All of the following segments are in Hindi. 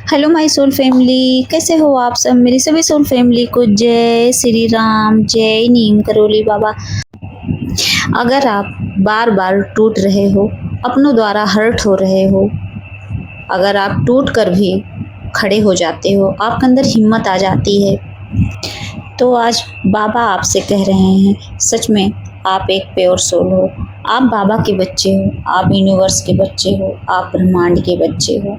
हेलो माय सोल फैमिली, कैसे हो आप सब। मेरी सभी सोल फैमिली को जय श्री राम, जय नीम करोली बाबा। अगर आप बार बार टूट रहे हो, अपनों द्वारा हर्ट हो रहे हो, अगर आप टूट कर भी खड़े हो जाते हो, आपके अंदर हिम्मत आ जाती है, तो आज बाबा आपसे कह रहे हैं, सच में आप एक प्योर सोल हो। आप बाबा के बच्चे हो, आप यूनिवर्स के बच्चे हो, आप ब्रह्मांड के बच्चे हो।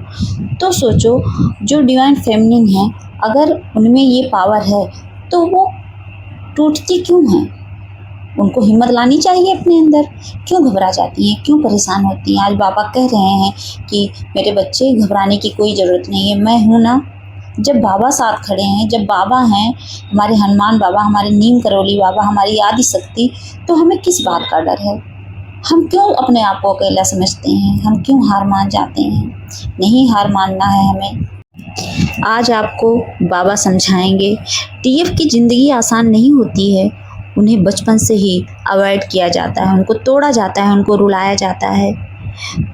तो सोचो, जो डिवाइन फेमिनिन है, अगर उनमें ये पावर है तो वो टूटती क्यों हैं? उनको हिम्मत लानी चाहिए अपने अंदर। क्यों घबरा जाती हैं, क्यों परेशान होती हैं? आज बाबा कह रहे हैं कि मेरे बच्चे, घबराने की कोई ज़रूरत नहीं है, मैं हूँ ना। जब बाबा साथ खड़े हैं, जब बाबा हैं, हमारे हनुमान बाबा, हमारे नीम करोली बाबा, हमारी आदि शक्ति, तो हमें किस बात का डर है? हम क्यों अपने आप को अकेला समझते हैं? हम क्यों हार मान जाते हैं? नहीं हार मानना है हमें। आज आपको बाबा समझाएंगे, टीएफ की ज़िंदगी आसान नहीं होती है। उन्हें बचपन से ही अवॉइड किया जाता है, उनको तोड़ा जाता है, उनको रुलाया जाता है।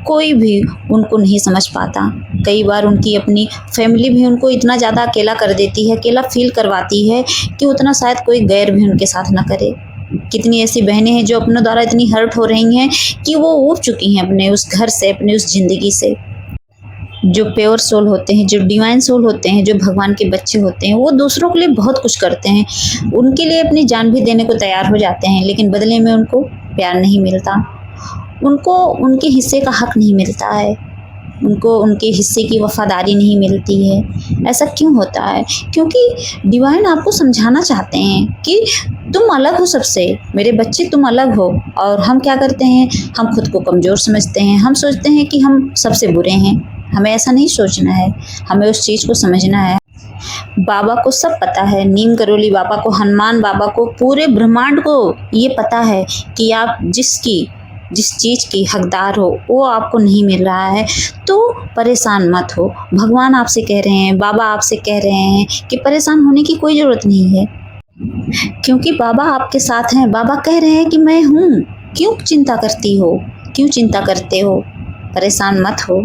कोई भी उनको नहीं समझ पाता। कई बार उनकी अपनी फैमिली भी उनको इतना ज़्यादा अकेला कर देती है, अकेला फील करवाती है कि उतना शायद कोई गैर भी उनके साथ ना करे। कितनी ऐसी बहनें हैं जो अपनों द्वारा इतनी हर्ट हो रही हैं कि वो ऊब चुकी हैं अपने उस घर से, अपनी उस ज़िंदगी से। जो प्योर सोल होते हैं, जो डिवाइन सोल होते हैं, जो भगवान के बच्चे होते हैं, वो दूसरों के लिए बहुत कुछ करते हैं। उनके लिए अपनी जान भी देने को तैयार हो जाते हैं, लेकिन बदले में उनको प्यार नहीं मिलता, उनको उनके हिस्से का हक नहीं मिलता है, उनको उनके हिस्से की वफ़ादारी नहीं मिलती है। ऐसा क्यों होता है? क्योंकि डिवाइन आपको समझाना चाहते हैं कि तुम अलग हो सबसे, मेरे बच्चे तुम अलग हो। और हम क्या करते हैं? हम खुद को कमज़ोर समझते हैं, हम सोचते हैं कि हम सबसे बुरे हैं। हमें ऐसा नहीं सोचना है, हमें उस चीज़ को समझना है। बाबा को सब पता है, नीम करोली बाबा को, हनुमान बाबा को, पूरे ब्रह्मांड को ये पता है कि आप जिस चीज़ की हकदार हो वो आपको नहीं मिल रहा है। तो परेशान मत हो। भगवान आपसे कह रहे हैं, बाबा आपसे कह रहे हैं कि परेशान होने की कोई ज़रूरत नहीं है, क्योंकि बाबा आपके साथ हैं। बाबा कह रहे हैं कि मैं हूँ। क्यों चिंता करती हो, क्यों चिंता करते हो? परेशान मत हो।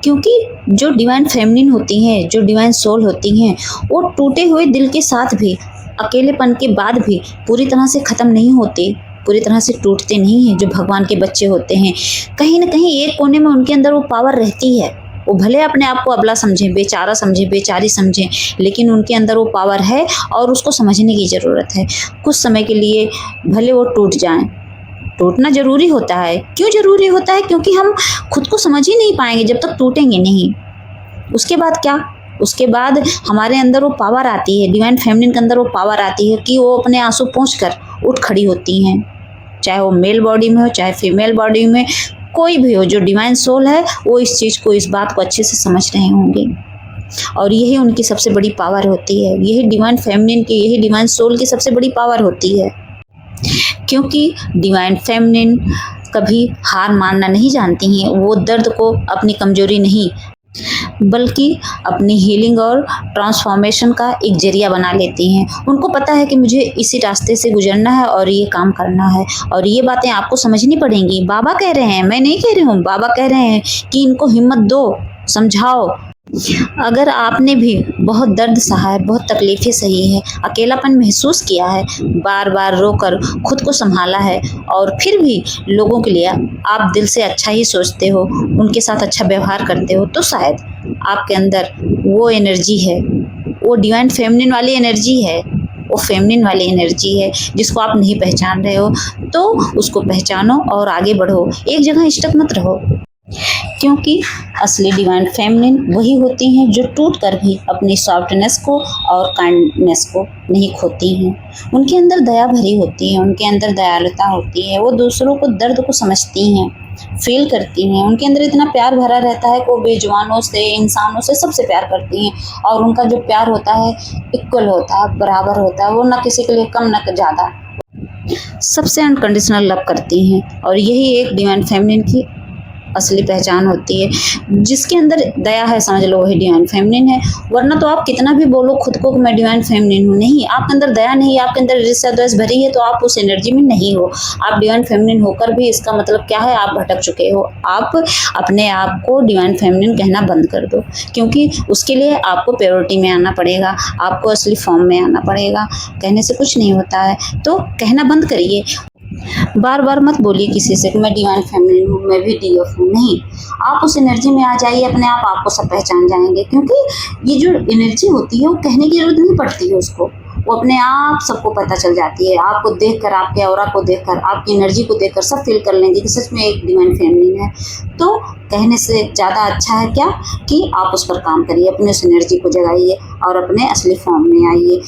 क्योंकि जो डिवाइन फेमिनिन होती हैं, जो डिवाइन सोल होती हैं, वो टूटे हुए दिल के साथ भी, अकेलेपन के बाद भी पूरी तरह से ख़त्म नहीं होते, पूरी तरह से टूटते नहीं हैं। जो भगवान के बच्चे होते हैं, कहीं न कहीं एक कोने में उनके अंदर वो पावर रहती है। वो भले अपने आप को अबला समझें, बेचारा समझें, बेचारी समझें, लेकिन उनके अंदर वो पावर है और उसको समझने की ज़रूरत है। कुछ समय के लिए भले वो टूट जाएँ, टूटना ज़रूरी होता है। क्यों ज़रूरी होता है? क्योंकि हम खुद को समझ ही नहीं पाएंगे जब तक टूटेंगे नहीं। उसके बाद क्या? उसके बाद हमारे अंदर वो पावर आती है, डिवाइन फेमिनिन के अंदर वो पावर आती है कि वो अपने आंसू पोंछ कर उठ खड़ी होती हैं। चाहे वो मेल बॉडी में हो, चाहे फीमेल बॉडी में, कोई भी हो, जो डिवाइन सोल है वो इस चीज़ को, इस बात को अच्छे से समझ रहे होंगे। और यही उनकी सबसे बड़ी पावर होती है। यही डिवाइन फेमिनिन की, यही डिवाइन सोल की सबसे बड़ी पावर होती है। क्योंकि डिवाइन फेमिनिन कभी हार मानना नहीं जानती हैं। वो दर्द को अपनी कमजोरी नहीं, बल्कि अपनी हीलिंग और ट्रांसफॉर्मेशन का एक जरिया बना लेती हैं। उनको पता है कि मुझे इसी रास्ते से गुजरना है और ये काम करना है, और ये बातें आपको समझनी पड़ेंगी। बाबा कह रहे हैं, मैं नहीं कह रही हूँ, बाबा कह रहे हैं कि इनको हिम्मत दो, समझाओ। अगर आपने भी बहुत दर्द सहा है, बहुत तकलीफ़ें सही है, अकेलापन महसूस किया है, बार बार रोकर खुद को संभाला है, और फिर भी लोगों के लिए आप दिल से अच्छा ही सोचते हो, उनके साथ अच्छा व्यवहार करते हो, तो शायद आपके अंदर वो एनर्जी है, वो डिवाइन फेमिनिन वाली एनर्जी है, वो फेमिनिन वाली एनर्जी है जिसको आप नहीं पहचान रहे हो। तो उसको पहचानो और आगे बढ़ो, एक जगह स्टक मत रहो। क्योंकि असली डिवाइन फेमिनिन वही होती हैं जो टूट कर भी अपनी सॉफ्टनेस को और काइंडनेस को नहीं खोती हैं। उनके अंदर दया भरी होती है, उनके अंदर दयालुता होती है। वो दूसरों को, दर्द को समझती हैं, फील करती हैं। उनके अंदर इतना प्यार भरा रहता है कि वो बेजुबानों से, इंसानों से, सबसे प्यार करती हैं। और उनका जो प्यार होता है इक्वल होता है, बराबर होता है। वो ना किसी के लिए कम ना ज़्यादा, सबसे अनकंडीशनल लव करती हैं। और यही एक डिवाइन फेमिनिन की असली पहचान होती है। जिसके अंदर दया है समझ लो वही डिवाइन फेमिनिन है, वरना तो आप कितना भी बोलो खुद को कि मैं डिवाइन फेमिनिन हूँ, नहीं, आपके अंदर दया नहीं है, आपके अंदर ईर्ष्या द्वेष भरी है, तो आप उस एनर्जी में नहीं हो। आप डिवाइन फेमिनिन होकर भी इसका मतलब क्या है, आप भटक चुके हो। आप अपने आप को डिवाइन फेमिनिन कहना बंद कर दो, क्योंकि उसके लिए आपको प्योरिटी में आना पड़ेगा, आपको असली फॉर्म में आना पड़ेगा। कहने से कुछ नहीं होता है, तो कहना बंद करिए। बार बार मत बोलिए किसी से कि मैं डिवाइन फेमिनिन हूँ, मैं भी डीएफ हूँ, नहीं। आप उस एनर्जी में आ जाइए, अपने आप आपको सब पहचान जाएंगे, क्योंकि ये जो एनर्जी होती है वो कहने की जरूरत नहीं पड़ती है उसको, वो अपने आप सबको पता चल जाती है। आपको देखकर, आपके ऑरा को देखकर, आपकी एनर्जी को देखकर सब फील कर लेंगे कि सच में एक डिवाइन फेमिनिन है। तो कहने से ज़्यादा अच्छा है क्या कि आप उस पर काम करिए, अपने उस एनर्जी को जगाइए और अपने असली फॉर्म में आइए।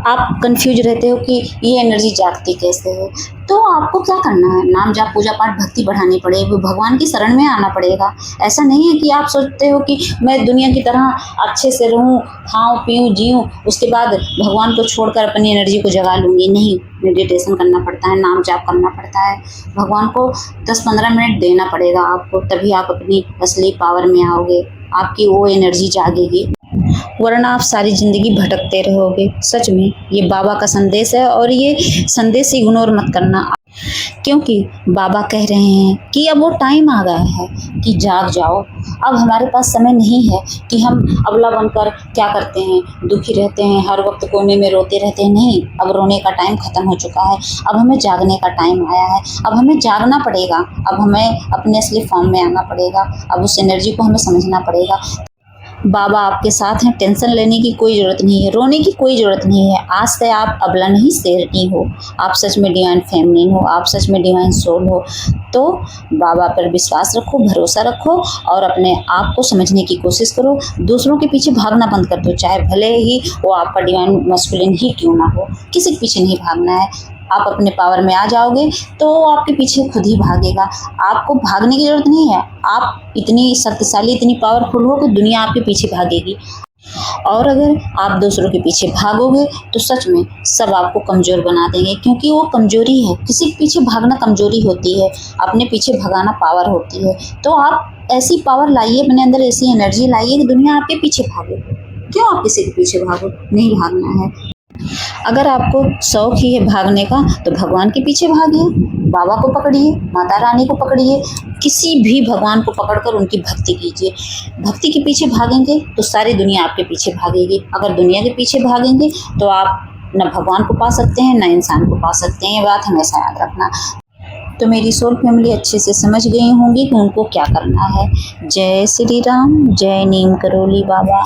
आप कंफ्यूज रहते हो कि ये एनर्जी जागती कैसे है, तो आपको क्या करना है, नाम जाप पूजा पाठ भक्ति बढ़ानी पड़ेगी, भगवान की शरण में आना पड़ेगा। ऐसा नहीं है कि आप सोचते हो कि मैं दुनिया की तरह अच्छे से रहूं, खाऊं पीऊं जीऊं, उसके बाद भगवान को छोड़कर अपनी एनर्जी को जगा लूंगी, नहीं। मेडिटेशन करना पड़ता है, नाम जाप करना पड़ता है, भगवान को 10-15 मिनट देना पड़ेगा आपको, तभी आप अपनी असली पावर में आओगे, आपकी वो एनर्जी जागेगी, वरना आप सारी ज़िंदगी भटकते रहोगे। सच में ये बाबा का संदेश है, और ये संदेश इग्नोर मत करना, क्योंकि बाबा कह रहे हैं कि अब वो टाइम आ गया है कि जाग जाओ। अब हमारे पास समय नहीं है कि हम अबला बनकर क्या करते हैं, दुखी रहते हैं, हर वक्त कोने में रोते रहते हैं, नहीं। अब रोने का टाइम ख़त्म हो चुका है, अब हमें जागने का टाइम आया है, अब हमें जागना पड़ेगा, अब हमें अपने असली फॉर्म में आना पड़ेगा, अब उस एनर्जी को हमें समझना पड़ेगा। बाबा आपके साथ हैं, टेंशन लेने की कोई ज़रूरत नहीं है, रोने की कोई ज़रूरत नहीं है। आज से आप अबला नहीं, शेरनी हो, आप सच में डिवाइन फेमिनिन हो, आप सच में डिवाइन सोल हो। तो बाबा पर विश्वास रखो, भरोसा रखो, और अपने आप को समझने की कोशिश करो। दूसरों के पीछे भागना बंद कर दो, चाहे भले ही वो आपका डिवाइन मस्कुलिन ही क्यों ना हो, किसी के पीछे नहीं भागना है। आप अपने पावर में आ जाओगे तो आपके पीछे खुद ही भागेगा, आपको भागने की ज़रूरत नहीं है। आप इतनी शक्तिशाली, इतनी पावरफुल हो कि दुनिया आपके पीछे भागेगी। और अगर आप दूसरों के पीछे भागोगे तो सच में सब आपको कमज़ोर बना देंगे, क्योंकि वो कमज़ोरी है, किसी के पीछे भागना कमज़ोरी होती है, अपने पीछे भगाना पावर होती है। तो आप ऐसी पावर लाइए अपने अंदर, ऐसी एनर्जी लाइए कि दुनिया आपके पीछे भागे। क्यों आप किसी के पीछे भागो, नहीं भागना है। अगर आपको शौक ही है भागने का तो भगवान के पीछे भागिए, बाबा को पकड़िए, माता रानी को पकड़िए, किसी भी भगवान को पकड़कर उनकी भक्ति कीजिए। भक्ति के पीछे भागेंगे तो सारी दुनिया आपके पीछे भागेगी। अगर दुनिया के पीछे भागेंगे तो आप न भगवान को पा सकते हैं, न इंसान को पा सकते हैं। ये बात हमेशा याद रखना। तो मेरी सोल फैमिली अच्छे से समझ गई होंगी कि उनको क्या करना है। जय श्री राम, जय नीम करोली बाबा।